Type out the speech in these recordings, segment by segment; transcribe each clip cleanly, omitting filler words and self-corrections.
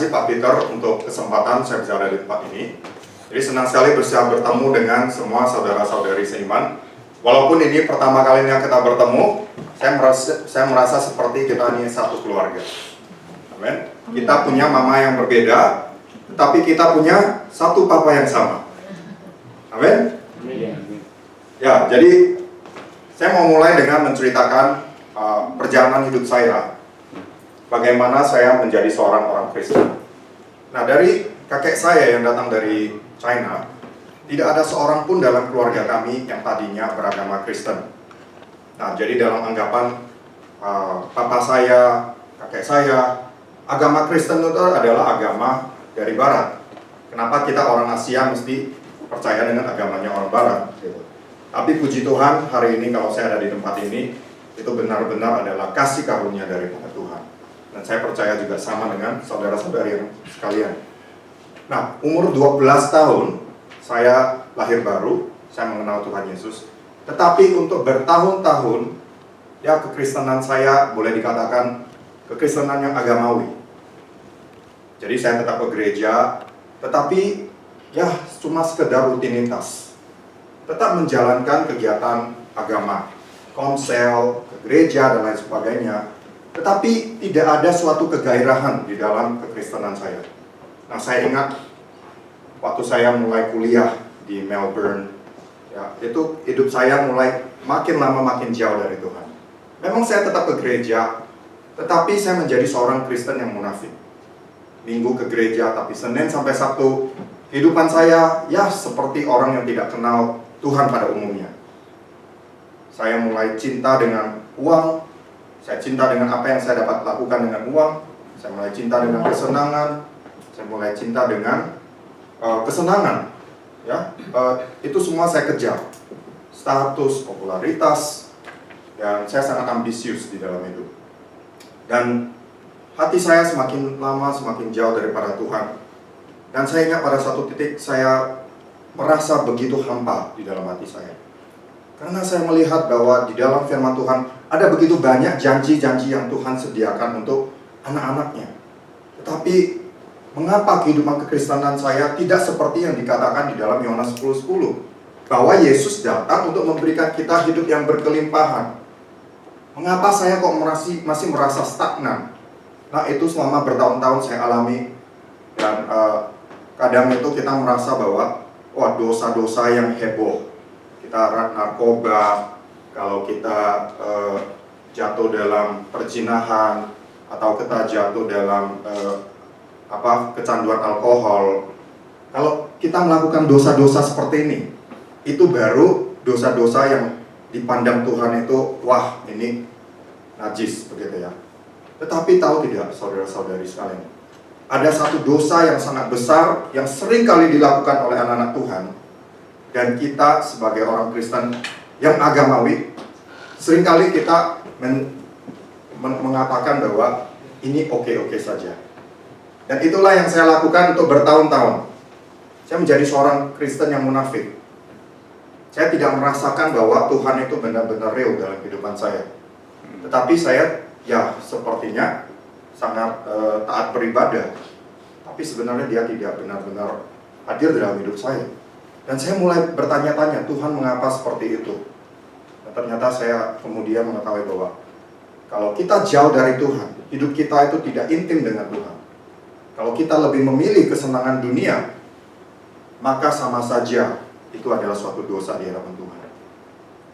kasih Pak Peter untuk kesempatan saya bisa ada di tempat ini. Jadi senang sekali bisa bertemu dengan semua saudara-saudari seiman. Walaupun ini pertama kalinya kita bertemu, saya merasa seperti kita ini satu keluarga. Amin. Kita punya mama yang berbeda, tetapi kita punya satu papa yang sama. Amin. Ya, jadi saya mau mulai dengan menceritakan perjalanan hidup saya. Bagaimana saya menjadi seorang orang Kristen. Nah, dari kakek saya yang datang dari China, tidak ada seorang pun dalam keluarga kami yang tadinya beragama Kristen. Nah, jadi dalam anggapan papa saya, kakek saya, agama Kristen itu adalah agama dari Barat. Kenapa kita orang Asia mesti percaya dengan agamanya orang Barat? Gitu. Tapi puji Tuhan, hari ini kalau saya ada di tempat ini, itu benar-benar adalah kasih karunia daripada Tuhan. Dan saya percaya juga sama dengan saudara-saudari yang sekalian. Nah, umur 12 tahun, saya lahir baru, saya mengenal Tuhan Yesus. Tetapi untuk bertahun-tahun, ya kekristenan saya boleh dikatakan kekristenan yang agamawi. Jadi saya tetap ke gereja, tetapi ya cuma sekedar rutinitas. Tetap menjalankan kegiatan agama, konsel, ke gereja, dan lain sebagainya. Tetapi tidak ada suatu kegairahan di dalam kekristenan saya. Nah, saya ingat waktu saya mulai kuliah di Melbourne, ya, itu hidup saya mulai makin lama makin jauh dari Tuhan. Memang saya tetap ke gereja, tetapi saya menjadi seorang Kristen yang munafik. Minggu ke gereja, tapi Senin sampai Sabtu, kehidupan saya ya seperti orang yang tidak kenal Tuhan pada umumnya. Saya mulai cinta dengan uang, saya cinta dengan apa yang saya dapat lakukan dengan uang, saya mulai cinta dengan kesenangan, saya mulai cinta dengan kesenangan. Ya, itu semua saya kejar. Status, popularitas, dan saya sangat ambisius di dalam itu. Dan hati saya semakin lama semakin jauh daripada Tuhan. Dan saya ingat pada satu titik saya merasa begitu hampa di dalam hati saya. Karena saya melihat bahwa di dalam firman Tuhan ada begitu banyak janji-janji yang Tuhan sediakan untuk anak-anaknya. Tetapi mengapa kehidupan kekristenan saya tidak seperti yang dikatakan di dalam Yohanes 10:10, bahwa Yesus datang untuk memberikan kita hidup yang berkelimpahan. Mengapa saya kok masih merasa stagnan? Nah, itu selama bertahun-tahun saya alami. Dan kadang itu kita merasa bahwa wah, dosa-dosa yang heboh, kita narkoba, kalau kita jatuh dalam perzinahan, atau kita jatuh dalam kecanduan alkohol. Kalau kita melakukan dosa-dosa seperti ini, itu baru dosa-dosa yang dipandang Tuhan itu, wah, ini najis, begitu ya. Tetapi tahu tidak, saudara-saudari sekalian, ada satu dosa yang sangat besar yang sering kali dilakukan oleh anak-anak Tuhan. Dan kita sebagai orang Kristen yang agamawi, seringkali kita mengatakan bahwa ini oke-oke saja. Dan itulah yang saya lakukan untuk bertahun-tahun. Saya menjadi seorang Kristen yang munafik. Saya tidak merasakan bahwa Tuhan itu benar-benar real dalam kehidupan saya. Tetapi saya, ya sepertinya sangat taat beribadah. Tapi sebenarnya dia tidak benar-benar hadir dalam hidup saya. Dan saya mulai bertanya-tanya, Tuhan mengapa seperti itu? Dan ternyata saya kemudian mengetahui bahwa kalau kita jauh dari Tuhan, hidup kita itu tidak intim dengan Tuhan. Kalau kita lebih memilih kesenangan dunia, maka sama saja itu adalah suatu dosa di hadapan Tuhan.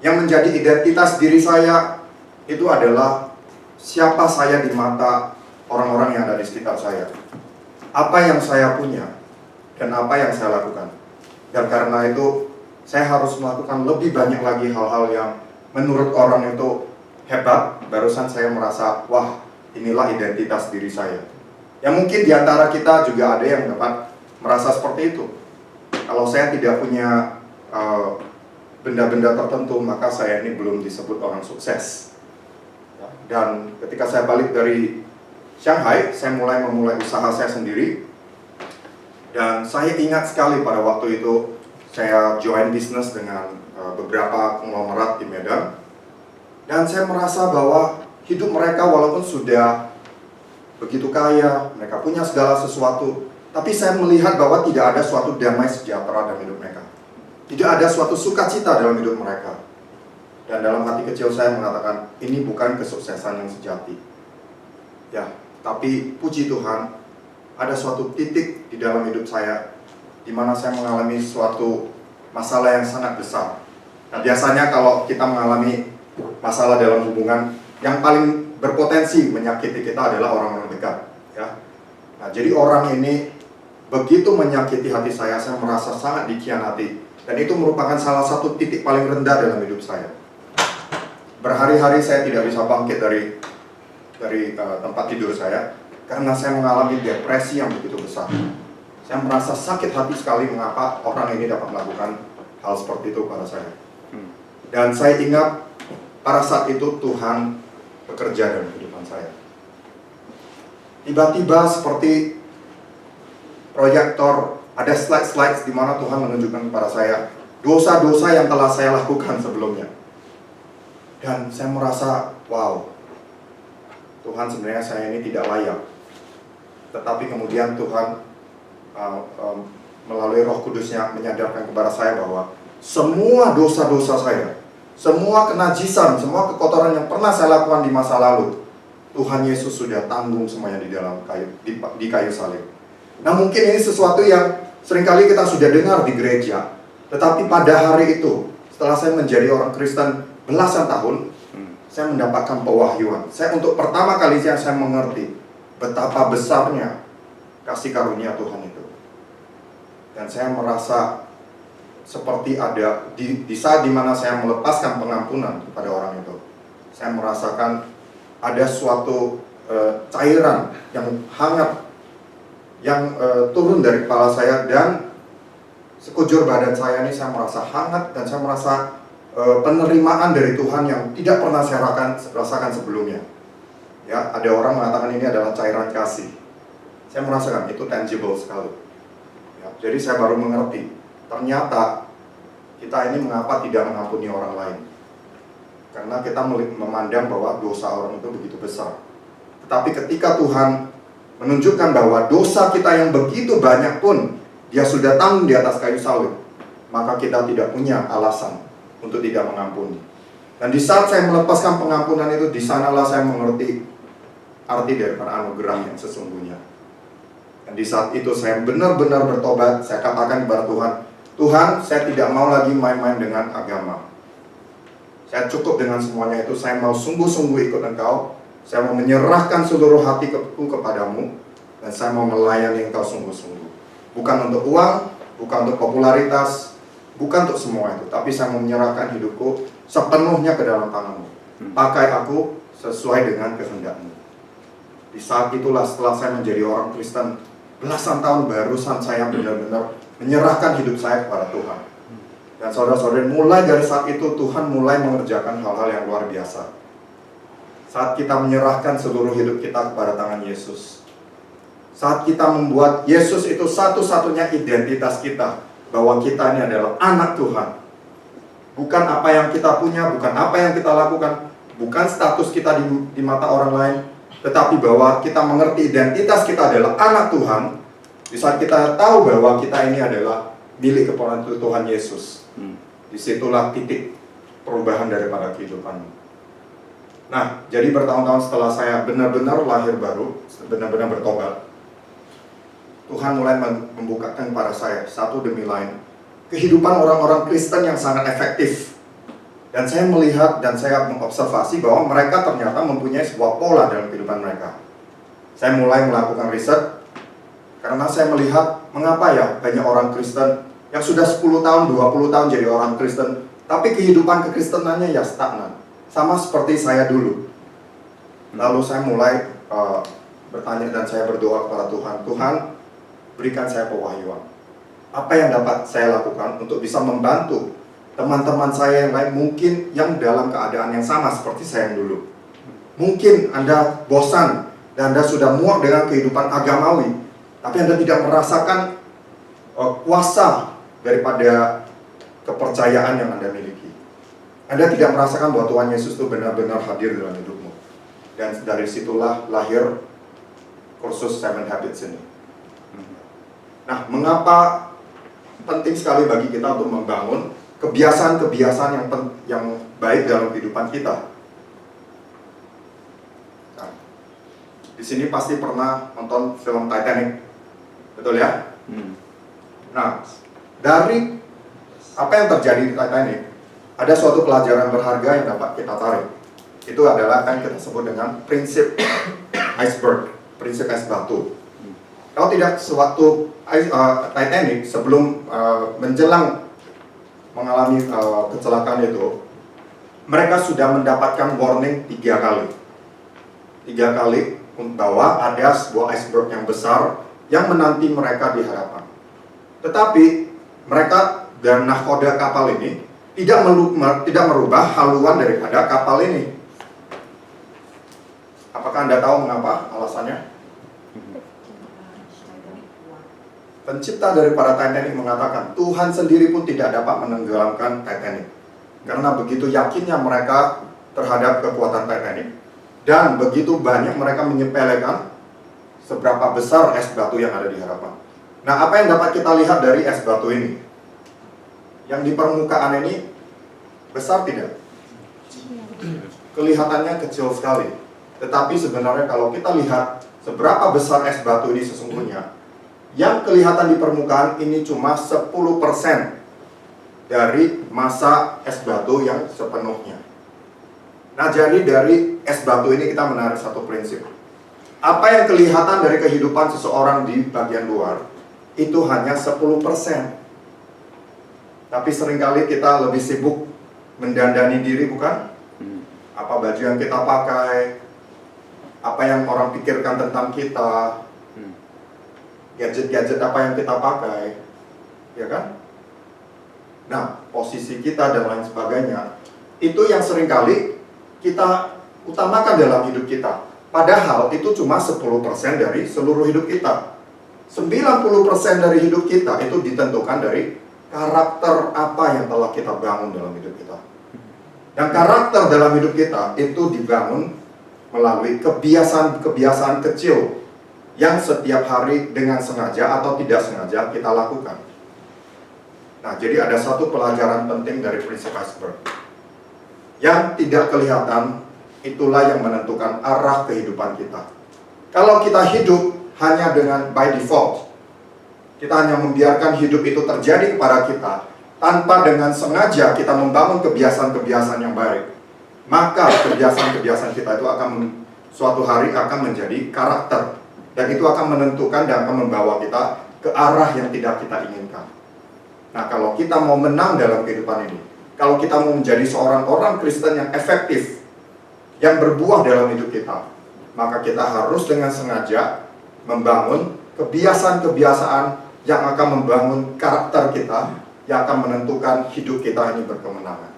Yang menjadi identitas diri saya itu adalah siapa saya di mata orang-orang yang ada di sekitar saya. Apa yang saya punya dan apa yang saya lakukan. Dan karena itu saya harus melakukan lebih banyak lagi hal-hal yang menurut orang itu hebat. Barusan saya merasa, wah, inilah identitas diri saya. Ya mungkin di antara kita juga ada yang dapat merasa seperti itu. Kalau saya tidak punya benda-benda tertentu, maka saya ini belum disebut orang sukses. Dan ketika saya balik dari Shanghai, saya memulai usaha saya sendiri. Dan saya ingat sekali pada waktu itu saya join bisnis dengan beberapa konglomerat di Medan. Dan saya merasa bahwa hidup mereka walaupun sudah begitu kaya, mereka punya segala sesuatu. Tapi saya melihat bahwa tidak ada suatu damai sejahtera dalam hidup mereka. Tidak ada suatu sukacita dalam hidup mereka. Dan dalam hati kecil saya mengatakan, ini bukan kesuksesan yang sejati. Ya, tapi puji Tuhan, ada suatu titik di dalam hidup saya di mana saya mengalami suatu masalah yang sangat besar. Nah, biasanya kalau kita mengalami masalah dalam hubungan, yang paling berpotensi menyakiti kita adalah orang-orang dekat. Ya. Nah, jadi orang ini begitu menyakiti hati saya merasa sangat dikhianati. Dan itu merupakan salah satu titik paling rendah dalam hidup saya. Berhari-hari saya tidak bisa bangkit dari tempat tidur saya karena saya mengalami depresi yang begitu besar. Saya merasa sakit hati sekali mengapa orang ini dapat melakukan hal seperti itu pada saya. Dan saya ingat pada saat itu Tuhan bekerja dalam kehidupan saya. Tiba-tiba seperti proyektor, ada slide-slide di mana Tuhan menunjukkan kepada saya dosa-dosa yang telah saya lakukan sebelumnya. Dan saya merasa, wow, Tuhan sebenarnya saya ini tidak layak. Tetapi kemudian Tuhan melalui Roh Kudusnya menyadarkan kepada saya bahwa semua dosa-dosa saya, semua kenajisan, semua kekotoran yang pernah saya lakukan di masa lalu, Tuhan Yesus sudah tanggung semuanya di dalam di kayu salib. Nah, mungkin ini sesuatu yang seringkali kita sudah dengar di gereja, tetapi pada hari itu, setelah saya menjadi orang Kristen belasan tahun, saya mendapatkan pewahyuan. Saya untuk pertama kali saya mengerti betapa besarnya kasih karunia Tuhan itu. Dan saya merasa seperti ada di saat dimana saya melepaskan pengampunan kepada orang itu, saya merasakan ada suatu cairan yang hangat yang turun dari kepala saya, dan sekujur badan saya ini saya merasa hangat, dan saya merasa penerimaan dari Tuhan yang tidak pernah saya rasakan sebelumnya. Ya, ada orang mengatakan ini adalah cairan kasih. Saya merasakan itu tangible sekali. Ya, jadi saya baru mengerti, ternyata kita ini mengapa tidak mengampuni orang lain. Karena kita memandang bahwa dosa orang itu begitu besar. Tetapi ketika Tuhan menunjukkan bahwa dosa kita yang begitu banyak pun Dia sudah tanggung di atas kayu salib, maka kita tidak punya alasan untuk tidak mengampuni. Dan di saat saya melepaskan pengampunan itu, di sanalah saya mengerti arti daripada anugerah yang sesungguhnya. Dan di saat itu saya benar-benar bertobat. Saya katakan kepada Tuhan, Tuhan, saya tidak mau lagi main-main dengan agama. Saya cukup dengan semuanya itu. Saya mau sungguh-sungguh ikut Engkau. Saya mau menyerahkan seluruh hatiku kepadamu, dan saya mau melayani Engkau sungguh-sungguh. Bukan untuk uang, bukan untuk popularitas, bukan untuk semua itu, tapi saya mau menyerahkan hidupku sepenuhnya ke dalam tangan-Mu. Pakai aku sesuai dengan kehendak-Mu. Di saat itulah, setelah saya menjadi orang Kristen belasan tahun, barusan saya benar-benar menyerahkan hidup saya kepada Tuhan. Dan saudara-saudari, mulai dari saat itu Tuhan mulai mengerjakan hal-hal yang luar biasa. Saat kita menyerahkan seluruh hidup kita kepada tangan Yesus, saat kita membuat Yesus itu satu-satunya identitas kita, bahwa kita ini adalah anak Tuhan. Bukan apa yang kita punya, bukan apa yang kita lakukan, bukan status kita di mata orang lain, tetapi bahwa kita mengerti identitas kita adalah anak Tuhan. Di saat kita tahu bahwa kita ini adalah milik kepada Tuhan Yesus, disitulah titik perubahan daripada kehidupan. Nah, jadi bertahun-tahun setelah saya benar-benar lahir baru, benar-benar bertobat, Tuhan mulai membukakan kepada saya satu demi lain kehidupan orang-orang Kristen yang sangat efektif. Dan saya melihat dan saya mengobservasi bahwa mereka ternyata mempunyai sebuah pola dalam kehidupan mereka. Saya mulai melakukan riset karena saya melihat mengapa ya banyak orang Kristen yang sudah 10 tahun, 20 tahun jadi orang Kristen, tapi kehidupan kekristenannya ya stagnan, sama seperti saya dulu. Lalu saya mulai bertanya dan saya berdoa kepada Tuhan, Tuhan, berikan saya pewahyuan. Apa yang dapat saya lakukan untuk bisa membantu teman-teman saya yang lain, mungkin yang dalam keadaan yang sama seperti saya yang dulu. Mungkin Anda bosan dan Anda sudah muak dengan kehidupan agamawi, tapi Anda tidak merasakan kuasa daripada kepercayaan yang Anda miliki. Anda tidak merasakan bahwa Tuhan Yesus itu benar-benar hadir dalam hidupmu. Dan dari situlah lahir kursus 7 Habits ini. Nah, mengapa penting sekali bagi kita untuk membangun kebiasaan-kebiasaan yang baik dalam kehidupan kita? Nah, di sini pasti pernah nonton film Titanic, betul ya? Nah, dari apa yang terjadi di Titanic, ada suatu pelajaran berharga yang dapat kita tarik. Itu adalah yang kita sebut dengan prinsip iceberg, prinsip es batu. Kalau tidak, sewaktu Titanic sebelum menjelang mengalami kecelakaan itu, mereka sudah mendapatkan warning 3 kali. 3 kali bahwa ada sebuah iceberg yang besar yang menanti mereka di hadapan. Tetapi mereka dan nahkoda kapal ini tidak merubah haluan daripada kapal ini. Apakah Anda tahu mengapa alasannya? Pencipta daripada Titanic mengatakan Tuhan sendiri pun tidak dapat menenggelamkan Titanic, karena begitu yakinnya mereka terhadap kekuatan Titanic, dan begitu banyak mereka menyepelekan seberapa besar es batu yang ada di hadapan. Nah, apa yang dapat kita lihat dari es batu ini? Yang di permukaan ini besar tidak? Kelihatannya kecil sekali. Tetapi sebenarnya kalau kita lihat seberapa besar es batu ini sesungguhnya, yang kelihatan di permukaan ini cuma 10% dari massa es batu yang sepenuhnya. Nah, jadi dari es batu ini kita menarik satu prinsip. Apa yang kelihatan dari kehidupan seseorang di bagian luar, itu hanya 10%. Tapi seringkali kita lebih sibuk mendandani diri, bukan? Apa baju yang kita pakai, apa yang orang pikirkan tentang kita, gadget-gadget apa yang kita pakai, ya kan? Nah, posisi kita dan lain sebagainya, itu yang seringkali kita utamakan dalam hidup kita. Padahal itu cuma 10% dari seluruh hidup kita. 90% dari hidup kita itu ditentukan dari karakter apa yang telah kita bangun dalam hidup kita. Dan karakter dalam hidup kita itu dibangun melalui kebiasaan-kebiasaan kecil yang setiap hari dengan sengaja atau tidak sengaja kita lakukan. Nah, jadi ada satu pelajaran penting dari prinsip iceberg. Yang tidak kelihatan, itulah yang menentukan arah kehidupan kita. Kalau kita hidup hanya dengan by default, kita hanya membiarkan hidup itu terjadi kepada kita, tanpa dengan sengaja kita membangun kebiasaan-kebiasaan yang baik, maka kebiasaan-kebiasaan kita itu akan suatu hari akan menjadi karakter. Dan itu akan menentukan dan akan membawa kita ke arah yang tidak kita inginkan. Nah, kalau kita mau menang dalam kehidupan ini, kalau kita mau menjadi seorang orang Kristen yang efektif, yang berbuah dalam hidup kita, maka kita harus dengan sengaja membangun kebiasaan-kebiasaan yang akan membangun karakter kita, yang akan menentukan hidup kita ini berkemenangan.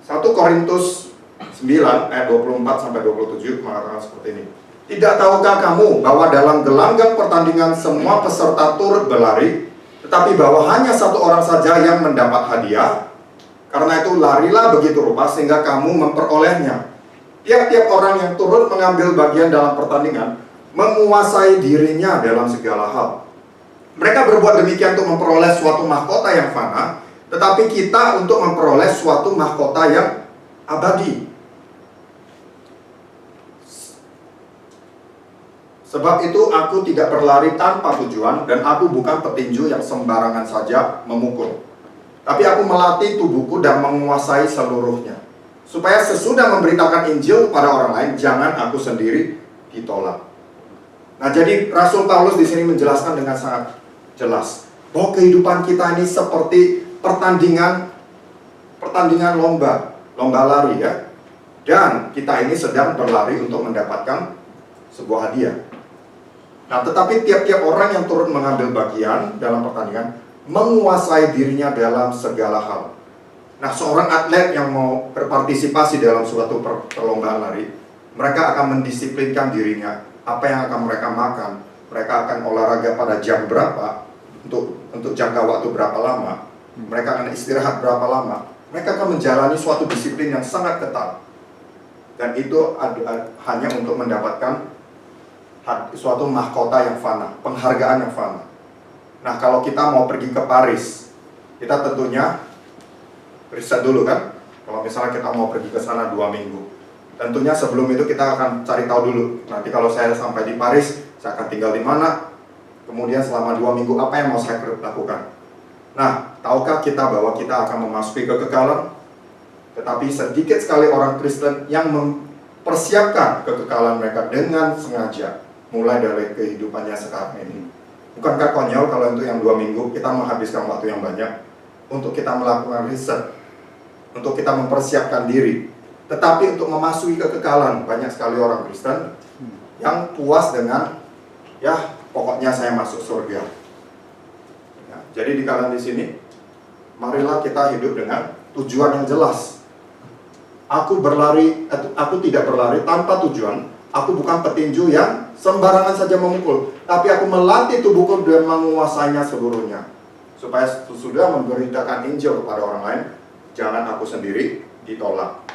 1 Korintus 9 ayat 24-27 mengatakan seperti ini. Tidak tahukah kamu bahwa dalam gelanggang pertandingan semua peserta turut berlari, tetapi bahwa hanya satu orang saja yang mendapat hadiah? Karena itu larilah begitu rupa sehingga kamu memperolehnya. Tiap-tiap orang yang turut mengambil bagian dalam pertandingan menguasai dirinya dalam segala hal. Mereka berbuat demikian untuk memperoleh suatu mahkota yang fana, tetapi kita untuk memperoleh suatu mahkota yang abadi. Sebab itu aku tidak berlari tanpa tujuan, dan aku bukan petinju yang sembarangan saja memukul. Tapi aku melatih tubuhku dan menguasai seluruhnya, supaya sesudah memberitakan Injil pada orang lain, jangan aku sendiri ditolak. Nah, jadi Rasul Paulus di sini menjelaskan dengan sangat jelas bahwa kehidupan kita ini seperti pertandingan lomba lari, ya. Dan kita ini sedang berlari untuk mendapatkan sebuah hadiah. Nah, tetapi tiap-tiap orang yang turut mengambil bagian dalam pertandingan menguasai dirinya dalam segala hal. Nah, seorang atlet yang mau berpartisipasi dalam suatu perlombaan lari, mereka akan mendisiplinkan dirinya, apa yang akan mereka makan, mereka akan olahraga pada jam berapa, untuk jangka waktu berapa lama, mereka akan istirahat berapa lama, mereka akan menjalani suatu disiplin yang sangat ketat. Dan itu hanya untuk mendapatkan suatu mahkota yang fana, penghargaan yang fana. Nah, kalau kita mau pergi ke Paris, kita tentunya riset dulu kan. Kalau misalnya kita mau pergi ke sana 2 minggu, tentunya sebelum itu kita akan cari tahu dulu. Nanti kalau saya sampai di Paris, saya akan tinggal di mana, kemudian selama 2 minggu apa yang mau saya lakukan. Nah, tahukah kita bahwa kita akan memasuki kekekalan? Tetapi sedikit sekali orang Kristen yang mempersiapkan kekekalan mereka dengan sengaja, mulai dari kehidupannya sekarang ini. Bukankah konyol kalau untuk yang 2 minggu kita menghabiskan waktu yang banyak untuk kita melakukan riset, untuk kita mempersiapkan diri. Tetapi untuk memasuki kekekalan, banyak sekali orang Kristen yang puas dengan, ya pokoknya saya masuk surga. Ya, jadi di kalian di sini, marilah kita hidup dengan tujuan yang jelas. Aku tidak berlari tanpa tujuan. Aku bukan petinju yang sembarangan saja memukul, tapi aku melatih tubuhku dan menguasainya seluruhnya, supaya sudah memberitakan Injil kepada orang lain, jangan aku sendiri ditolak.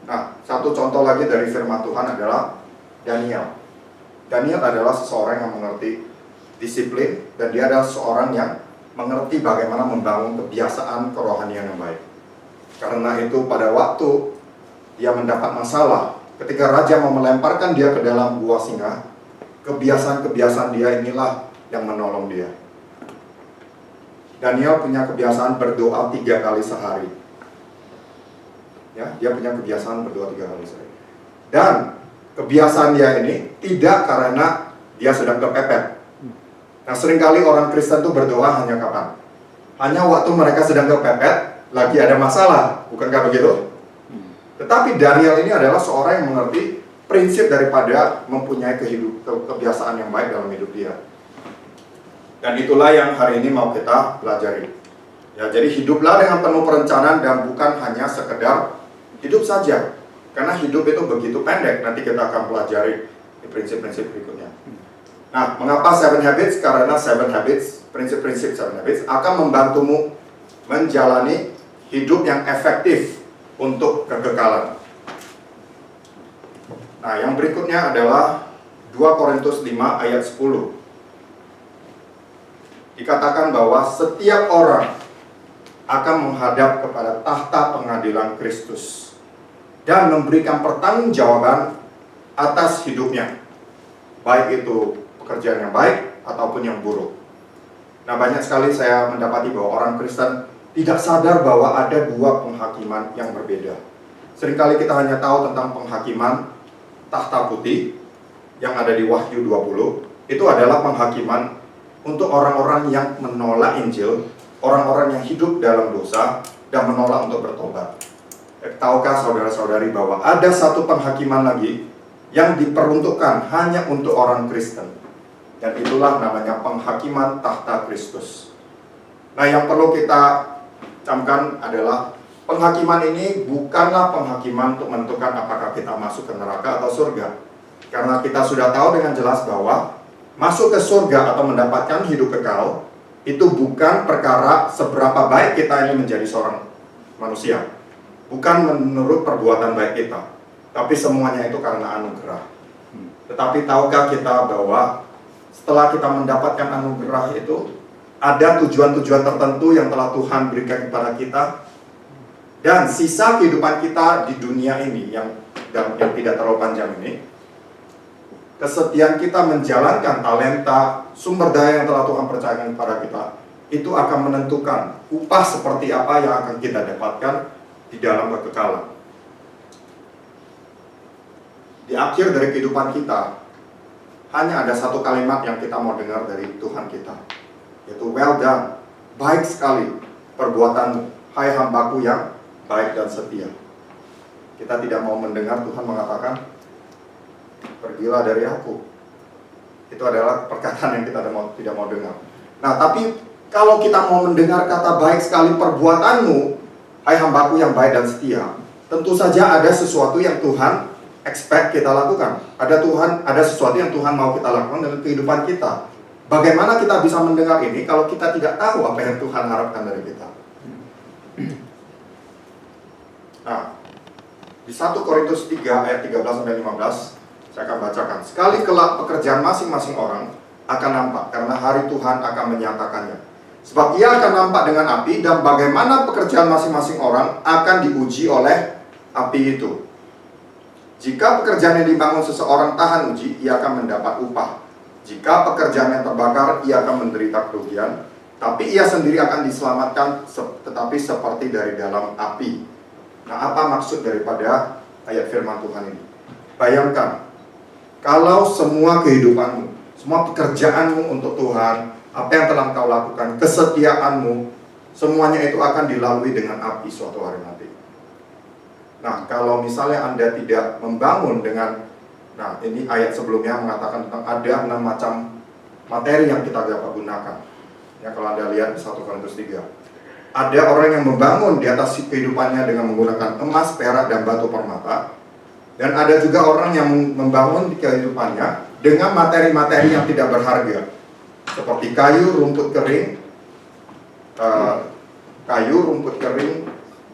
Nah, satu contoh lagi dari firman Tuhan adalah Daniel. Daniel adalah seseorang yang mengerti disiplin, dan dia adalah seorang yang mengerti bagaimana membangun kebiasaan kerohanian yang baik. Karena itu pada waktu dia mendapat masalah, ketika raja mau melemparkan dia ke dalam gua singa, kebiasaan-kebiasaan dia inilah yang menolong dia. Daniel punya kebiasaan berdoa 3 kali sehari. Ya, dia punya kebiasaan berdoa 3 kali sehari. Dan kebiasaan dia ini tidak karena dia sedang kepepet. Nah, seringkali orang Kristen itu berdoa hanya kapan? Hanya waktu mereka sedang kepepet, lagi ada masalah, bukankah begitu? Tetapi Daniel ini adalah seorang yang mengerti prinsip daripada mempunyai kebiasaan yang baik dalam hidup dia. Dan itulah yang hari ini mau kita pelajari. Ya, jadi hiduplah dengan penuh perencanaan dan bukan hanya sekedar hidup saja. Karena hidup itu begitu pendek, nanti kita akan pelajari di prinsip-prinsip berikutnya. Nah, mengapa 7 Habits? Karena 7 Habits, prinsip-prinsip 7 Habits akan membantumu menjalani hidup yang efektif untuk kekekalan. Nah, yang berikutnya adalah 2 Korintus 5 ayat 10. Dikatakan bahwa setiap orang akan menghadap kepada tahta pengadilan Kristus dan memberikan pertanggungjawaban atas hidupnya, baik itu pekerjaan yang baik ataupun yang buruk. Nah, banyak sekali saya mendapati bahwa orang Kristen tidak sadar bahwa ada 2 penghakiman yang berbeda. Seringkali kita hanya tahu tentang penghakiman tahta putih yang ada di Wahyu 20. Itu adalah penghakiman untuk orang-orang yang menolak Injil, orang-orang yang hidup dalam dosa dan menolak untuk bertobat. Tahukah saudara-saudari bahwa ada satu penghakiman lagi yang diperuntukkan hanya untuk orang Kristen, dan itulah namanya penghakiman tahta Kristus. Nah, yang perlu kita camkan adalah penghakiman ini bukanlah penghakiman untuk menentukan apakah kita masuk ke neraka atau surga. Karena kita sudah tahu dengan jelas bahwa masuk ke surga atau mendapatkan hidup kekal itu bukan perkara seberapa baik kita ini menjadi seorang manusia. Bukan menurut perbuatan baik kita, tapi semuanya itu karena anugerah. Tetapi tahukah kita bahwa setelah kita mendapatkan anugerah itu ada tujuan-tujuan tertentu yang telah Tuhan berikan kepada kita, dan sisa kehidupan kita di dunia ini yang tidak terlalu panjang ini, kesetiaan kita menjalankan talenta, sumber daya yang telah Tuhan percayakan kepada kita, itu akan menentukan upah seperti apa yang akan kita dapatkan di dalam kekekalan. Di akhir dari kehidupan kita, hanya ada satu kalimat yang kita mau dengar dari Tuhan kita, yaitu well done, baik sekali perbuatanmu, hai hambaku yang baik dan setia. Kita tidak mau mendengar Tuhan mengatakan, pergilah dari aku. Itu adalah perkataan yang kita tidak mau dengar. Nah, tapi kalau kita mau mendengar kata baik sekali perbuatanmu, hai hambaku yang baik dan setia, tentu saja ada sesuatu yang Tuhan expect kita lakukan. Ada sesuatu yang Tuhan mau kita lakukan dalam kehidupan kita. Bagaimana kita bisa mendengar ini kalau kita tidak tahu apa yang Tuhan harapkan dari kita? Nah, Di 1 Korintus 3 ayat 13-15, saya akan bacakan. Sekali kelak pekerjaan masing-masing orang akan nampak, karena hari Tuhan akan menyatakannya. Sebab ia akan nampak dengan api, dan bagaimana pekerjaan masing-masing orang akan diuji oleh api itu. Jika pekerjaan yang dibangun seseorang tahan uji, ia akan mendapat upah. Jika pekerjaan yang terbakar, ia akan menderita kerugian. Tapi ia sendiri akan diselamatkan, tetapi seperti dari dalam api. Nah, apa maksud daripada ayat firman Tuhan ini? Bayangkan, kalau semua kehidupanmu, semua pekerjaanmu untuk Tuhan, apa yang telah kau lakukan, kesetiaanmu, semuanya itu akan dilalui dengan api suatu hari nanti. Nah, kalau misalnya Anda tidak membangun dengan, nah ini ayat sebelumnya mengatakan tentang ada 6 macam materi yang kita dapat gunakan. Ya, kalau Anda lihat di 1 Korintus 3. Ada orang yang membangun di atas kehidupannya dengan menggunakan emas, perak, dan batu permata. Dan ada juga orang yang membangun di kehidupannya dengan materi-materi yang tidak berharga, seperti kayu, rumput kering,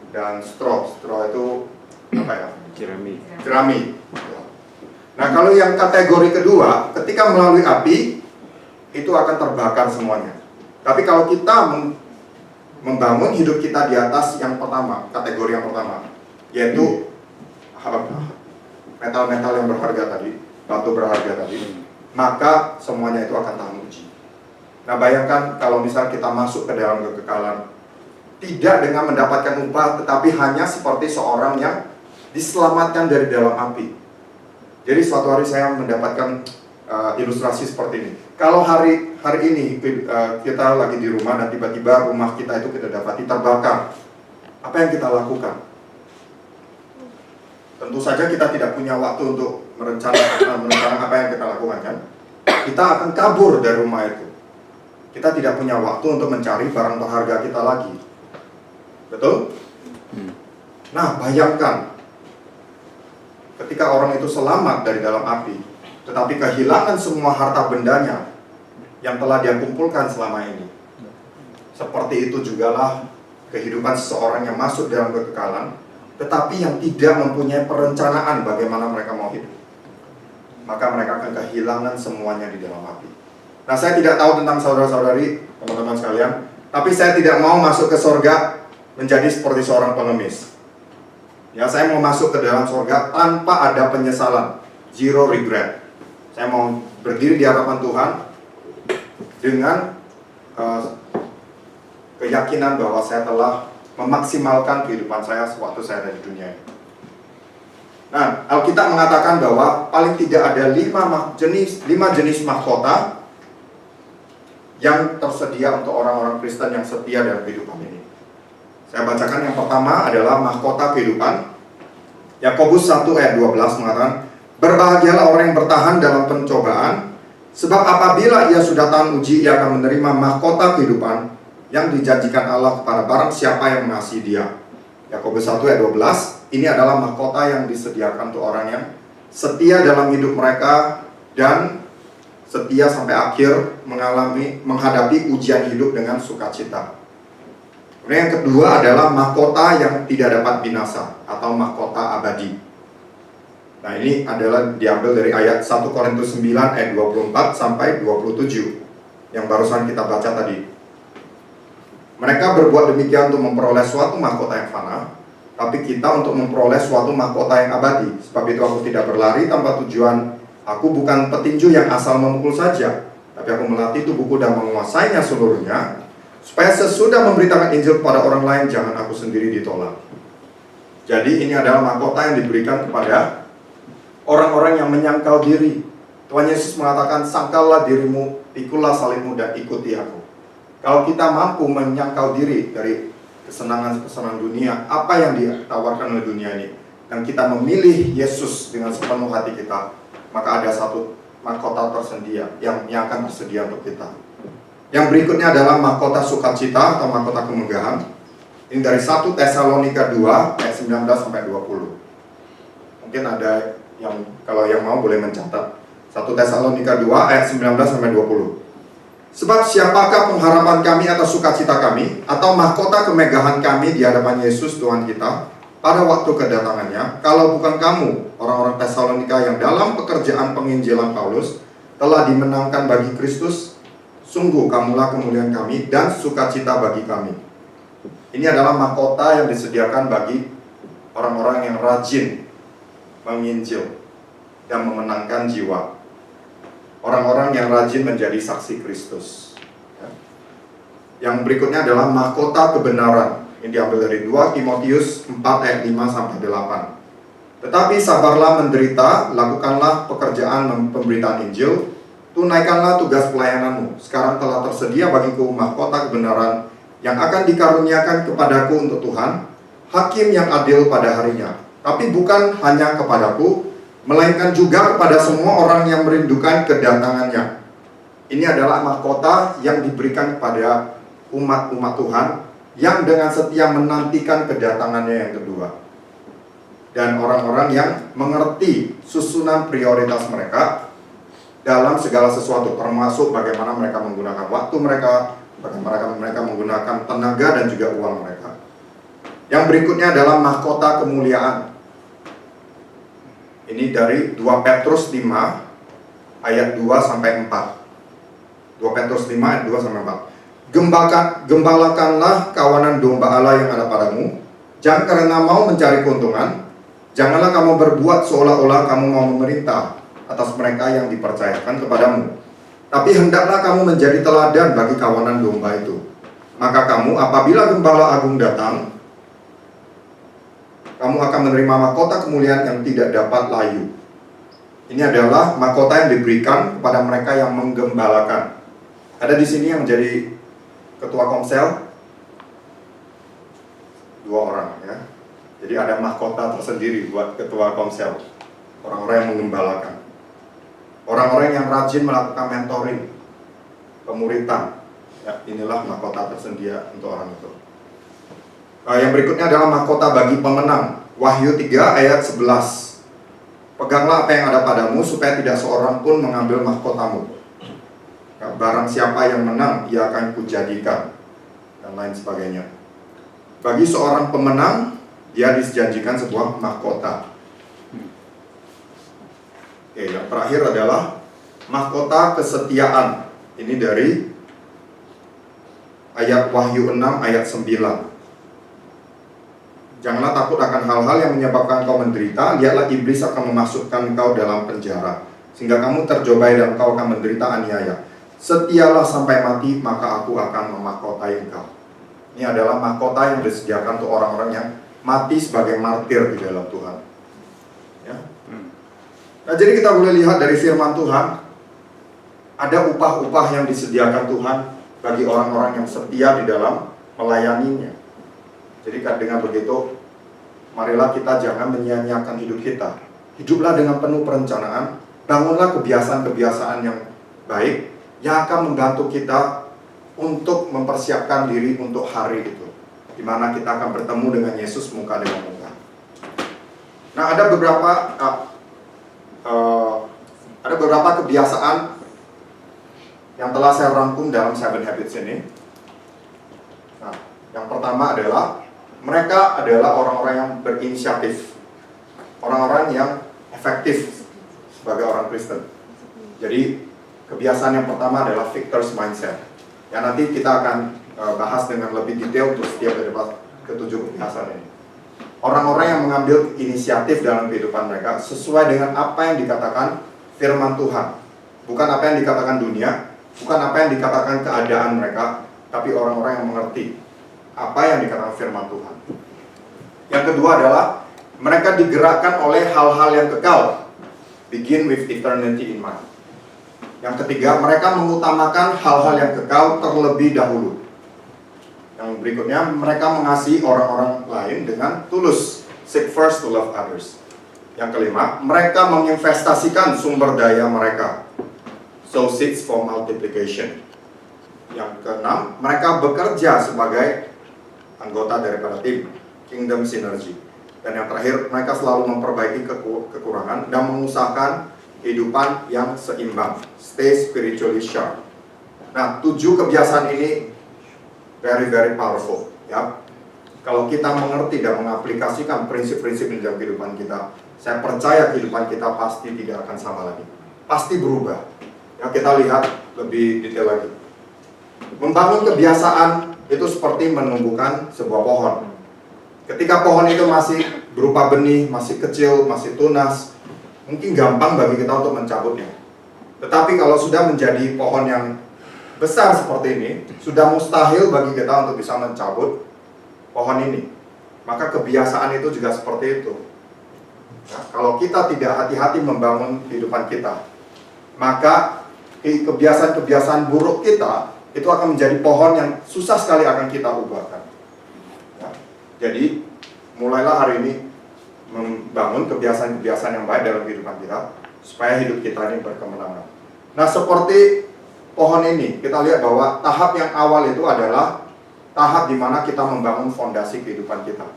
dan straw. Straw itu apa ya? Jerami. Nah, kalau yang kategori kedua, ketika melalui api, itu akan terbakar semuanya. Tapi kalau kita membangun hidup kita di atas yang pertama, kategori yang pertama, yaitu metal-metal yang berharga tadi, batu berharga tadi, maka semuanya itu akan tahan uji. Nah, bayangkan kalau misal kita masuk ke dalam kekekalan, tidak dengan mendapatkan upah, tetapi hanya seperti seorang yang diselamatkan dari dalam api. Jadi suatu hari saya mendapatkan ilustrasi seperti ini. Kalau hari ini kita lagi di rumah dan tiba-tiba rumah kita itu kita dapati terbakar, apa yang kita lakukan? Tentu saja kita tidak punya waktu untuk merencanakan apa yang kita lakukan, kan? Kita akan kabur dari rumah itu. Kita tidak punya waktu untuk mencari barang berharga kita lagi. Betul? Nah, bayangkan ketika orang itu selamat dari dalam api, tetapi kehilangan semua harta bendanya yang telah dia kumpulkan selama ini. Seperti itu jugalah kehidupan seseorang yang masuk dalam kekekalan, tetapi yang tidak mempunyai perencanaan bagaimana mereka mau hidup. Maka mereka akan kehilangan semuanya di dalam api. Nah, saya tidak tahu tentang saudara-saudari, teman-teman sekalian, tapi saya tidak mau masuk ke surga menjadi seperti seorang pengemis. Ya, saya mau masuk ke dalam surga tanpa ada penyesalan, zero regret. Saya mau berdiri di hadapan Tuhan dengan keyakinan bahwa saya telah memaksimalkan kehidupan saya sewaktu saya ada di dunia ini. Nah, Alkitab mengatakan bahwa paling tidak ada 5 jenis mahkota yang tersedia untuk orang-orang Kristen yang setia dalam kehidupan ini. Saya bacakan yang pertama adalah mahkota kehidupan. Yakobus 1 ayat 12 mengatakan, berbahagialah orang yang bertahan dalam pencobaan, sebab apabila ia sudah tahan uji, ia akan menerima mahkota kehidupan yang dijanjikan Allah kepada barang siapa yang mengasihi dia. Yakobus 1 ayat 12, ini adalah mahkota yang disediakan untuk orang yang setia dalam hidup mereka dan setia sampai akhir menghadapi ujian hidup dengan sukacita. Kemudian yang kedua adalah mahkota yang tidak dapat binasa atau mahkota abadi. Nah, ini adalah diambil dari ayat 1 Korintus 9 ayat 24 sampai 27 yang barusan kita baca tadi. Mereka berbuat demikian untuk memperoleh suatu mahkota yang fana, tapi kita untuk memperoleh suatu mahkota yang abadi. Sebab itu aku tidak berlari tanpa tujuan. Aku bukan petinju yang asal memukul saja, tapi aku melatih tubuhku dan menguasainya seluruhnya, supaya sesudah memberitakan Injil kepada orang lain, jangan aku sendiri ditolak. Jadi ini adalah mahkota yang diberikan kepada orang-orang yang menyangkal diri. Tuhan Yesus mengatakan, sangkallah dirimu, pikulah salibmu dan ikuti aku. Kalau kita mampu menyangkal diri dari kesenangan-kesenangan dunia, apa yang ditawarkan oleh dunia ini, dan kita memilih Yesus dengan sepenuh hati kita, maka ada satu mahkota tersedia yang akan tersedia untuk kita. Yang berikutnya adalah mahkota sukacita atau mahkota kemegahan. Ini dari 1 Tesalonika 2 ayat 19 sampai 20. Mungkin ada yang kalau yang mau boleh mencatat. 1 Tesalonika 2 ayat 19 sampai 20. Sebab siapakah pengharapan kami atau sukacita kami atau mahkota kemegahan kami di hadapan Yesus Tuhan kita? pada waktu kedatangannya, kalau bukan kamu, orang-orang Tesalonika yang dalam pekerjaan penginjilan Paulus telah dimenangkan bagi Kristus, sungguh kamulah kemuliaan kami dan sukacita bagi kami. Ini adalah mahkota yang disediakan bagi orang-orang yang rajin menginjil dan memenangkan jiwa. Orang-orang yang rajin menjadi saksi Kristus. Yang berikutnya adalah mahkota kebenaran. Ini diambil dari 2 Timotius 4 ayat 5 sampai 8. Tetapi sabarlah menderita, lakukanlah pekerjaan pemberitaan Injil, tunaikanlah tugas pelayananmu. Sekarang telah tersedia bagiku mahkota kebenaran yang akan dikaruniakan kepadaku untuk Tuhan, hakim yang adil pada harinya. Tapi bukan hanya kepadaku, melainkan juga kepada semua orang yang merindukan kedatangannya. Ini adalah mahkota yang diberikan kepada umat-umat Tuhan yang dengan setia menantikan kedatangannya yang kedua. Dan orang-orang yang mengerti susunan prioritas mereka dalam segala sesuatu, termasuk bagaimana mereka menggunakan waktu mereka, bagaimana mereka menggunakan tenaga dan juga uang mereka. Yang berikutnya adalah mahkota kemuliaan. Ini dari 2 Petrus 5 ayat 2 sampai 4. 2 Petrus 5 ayat 2 sampai 4. Gembalakanlah kawanan domba Allah yang ada padamu, jangan karena mau mencari keuntungan, janganlah kamu berbuat seolah-olah kamu mau memerintah atas mereka yang dipercayakan kepadamu. Tapi hendaklah kamu menjadi teladan bagi kawanan domba itu. Maka kamu apabila gembala agung datang, kamu akan menerima mahkota kemuliaan yang tidak dapat layu. Ini adalah mahkota yang diberikan kepada mereka yang menggembalakan. Ada di sini yang menjadi ketua komsel 2 orang ya. Jadi ada mahkota tersendiri buat ketua komsel, orang-orang yang menggembalakan, orang-orang yang rajin melakukan mentoring, pemuritan. Ya, inilah mahkota tersedia untuk orang itu. Yang berikutnya adalah mahkota bagi pemenang. Wahyu 3 ayat 11. Peganglah apa yang ada padamu supaya tidak seorang pun mengambil mahkotamu. Barang siapa yang menang, ia akan kujadikan, dan lain sebagainya. Bagi seorang pemenang, dia dijanjikan sebuah mahkota. Oke, yang terakhir adalah mahkota kesetiaan. Ini dari ayat Wahyu 6 ayat 9. Janganlah takut akan hal-hal yang menyebabkan kau menderita. Lihatlah iblis akan memasukkan kau dalam penjara, sehingga kamu terjobai dan kau akan menderita aniaya. Setialah sampai mati, maka aku akan memahkotai engkau. Ini adalah mahkota yang disediakan untuk orang-orang yang mati sebagai martir di dalam Tuhan. Ya. Nah, jadi kita boleh lihat dari firman Tuhan, ada upah-upah yang disediakan Tuhan bagi orang-orang yang setia di dalam melayaninya. Jadi dengan begitu, marilah kita jangan menyia-nyiakan hidup kita. Hiduplah dengan penuh perencanaan, bangunlah kebiasaan-kebiasaan yang baik, yang akan membantu kita untuk mempersiapkan diri untuk hari itu, di mana kita akan bertemu dengan Yesus muka dengan muka. Nah, ada beberapa kebiasaan yang telah saya rangkum dalam 7 Habits ini. Nah, yang pertama adalah mereka adalah orang-orang yang berinisiatif, orang-orang yang efektif sebagai orang Kristen. Jadi kebiasaan yang pertama adalah victor's mindset. Ya, nanti kita akan bahas dengan lebih detail untuk setiap dari ketujuh kebiasaan ini. Orang-orang yang mengambil inisiatif dalam kehidupan mereka sesuai dengan apa yang dikatakan firman Tuhan. Bukan apa yang dikatakan dunia, bukan apa yang dikatakan keadaan mereka, tapi orang-orang yang mengerti apa yang dikatakan firman Tuhan. Yang kedua adalah mereka digerakkan oleh hal-hal yang kekal. Begin with eternity in mind. Yang ketiga, mereka mengutamakan hal-hal yang kekal terlebih dahulu. Yang berikutnya, mereka mengasihi orang-orang lain dengan tulus. Seek first to love others. Yang kelima, mereka menginvestasikan sumber daya mereka. So seeks for multiplication. Yang keenam, mereka bekerja sebagai anggota daripada tim Kingdom Synergy. Dan yang terakhir, mereka selalu memperbaiki kekurangan dan mengusahakan kehidupan yang seimbang. Stay spiritually sharp. Nah, 7 kebiasaan ini very powerful, ya. kalau kita mengerti dan mengaplikasikan prinsip-prinsip ini dalam kehidupan kita, saya percaya kehidupan kita pasti tidak akan sama lagi. Pasti berubah. Ya, kita lihat lebih detail lagi. Membangun kebiasaan itu seperti menumbuhkan sebuah pohon. Ketika pohon itu masih berupa benih, masih kecil, masih tunas, mungkin gampang bagi kita untuk mencabutnya. Tetapi kalau sudah menjadi pohon yang besar seperti ini, sudah mustahil bagi kita untuk bisa mencabut pohon ini. Maka kebiasaan itu juga seperti itu. Nah, kalau kita tidak hati-hati membangun kehidupan kita, maka kebiasaan-kebiasaan buruk kita itu akan menjadi pohon yang susah sekali akan kita ubahkan. Ya. Jadi, mulailah hari ini membangun kebiasaan-kebiasaan yang baik dalam kehidupan kita, supaya hidup kita ini berkemenangan. Nah, seperti pohon ini, kita lihat bahwa tahap yang awal itu adalah tahap di mana kita membangun fondasi kehidupan kita.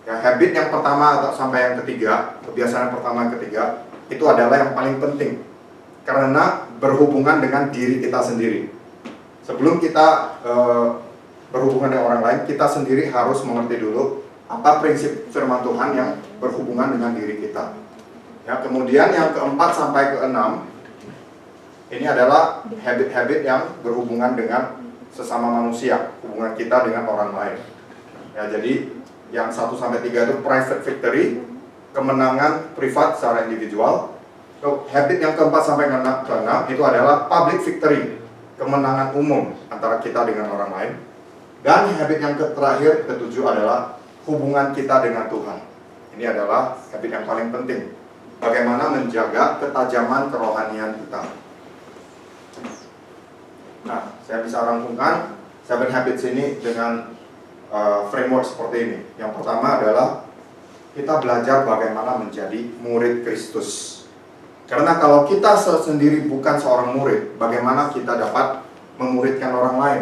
Ya, habit yang pertama atau sampai yang ketiga, kebiasaan yang pertama dan ketiga, itu adalah yang paling penting. Karena berhubungan dengan diri kita sendiri. Sebelum kita berhubungan dengan orang lain, kita sendiri harus mengerti dulu apa prinsip firman Tuhan yang berhubungan dengan diri kita. Ya, kemudian yang keempat sampai keenam, ini adalah habit-habit yang berhubungan dengan sesama manusia, hubungan kita dengan orang lain. Ya, jadi yang 1 sampai 3 itu private victory, kemenangan privat secara individual. So, habit yang keempat sampai keenam itu adalah public victory, kemenangan umum antara kita dengan orang lain. Dan habit yang terakhir, ketujuh adalah hubungan kita dengan Tuhan. Ini adalah habit yang paling penting. Bagaimana menjaga ketajaman kerohanian kita. Nah, saya bisa rangkumkan 7 habits ini dengan framework seperti ini. Yang pertama adalah kita belajar bagaimana menjadi murid Kristus. Karena kalau kita sendiri bukan seorang murid, bagaimana kita dapat memuridkan orang lain?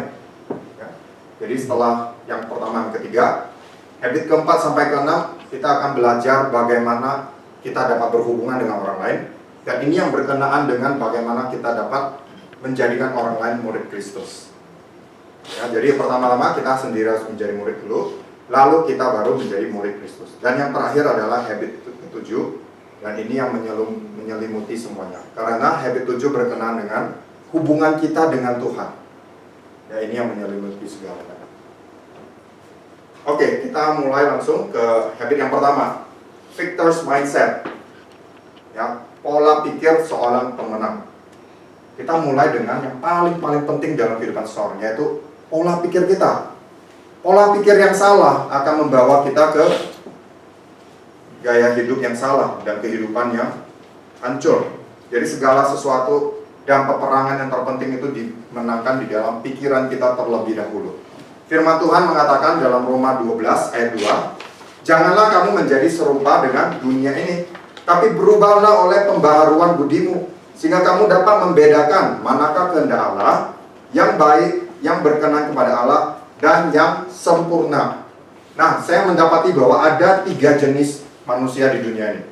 Ya. Jadi setelah yang pertama dan ketiga, habit keempat sampai keenam, kita akan belajar bagaimana kita dapat berhubungan dengan orang lain. Dan ini yang berkenaan dengan bagaimana kita dapat menjadikan orang lain murid Kristus. Ya, jadi pertama-tama kita sendiri harus menjadi murid dulu, lalu kita baru menjadi murid Kristus. Dan yang terakhir adalah habit ketujuh, dan ini yang menyelimuti semuanya. Karena habit 7 berkenaan dengan hubungan kita dengan Tuhan. Ya, ini yang menyelimuti segalanya. Oke, kita mulai langsung ke habit yang pertama, victor's mindset. Ya, pola pikir seorang pemenang. Kita mulai dengan yang paling penting dalam kehidupan seseorang, yaitu pola pikir kita. Pola pikir yang salah akan membawa kita ke gaya hidup yang salah dan kehidupan yang hancur. Jadi segala sesuatu dan peperangan yang terpenting itu dimenangkan di dalam pikiran kita terlebih dahulu. Firman Tuhan mengatakan dalam Roma 12 ayat 2, janganlah kamu menjadi serupa dengan dunia ini, tapi berubahlah oleh pembaharuan budimu, sehingga kamu dapat membedakan manakah kehendak Allah yang baik, yang berkenan kepada Allah, dan yang sempurna. Nah, saya mendapati bahwa ada 3 jenis manusia di dunia ini.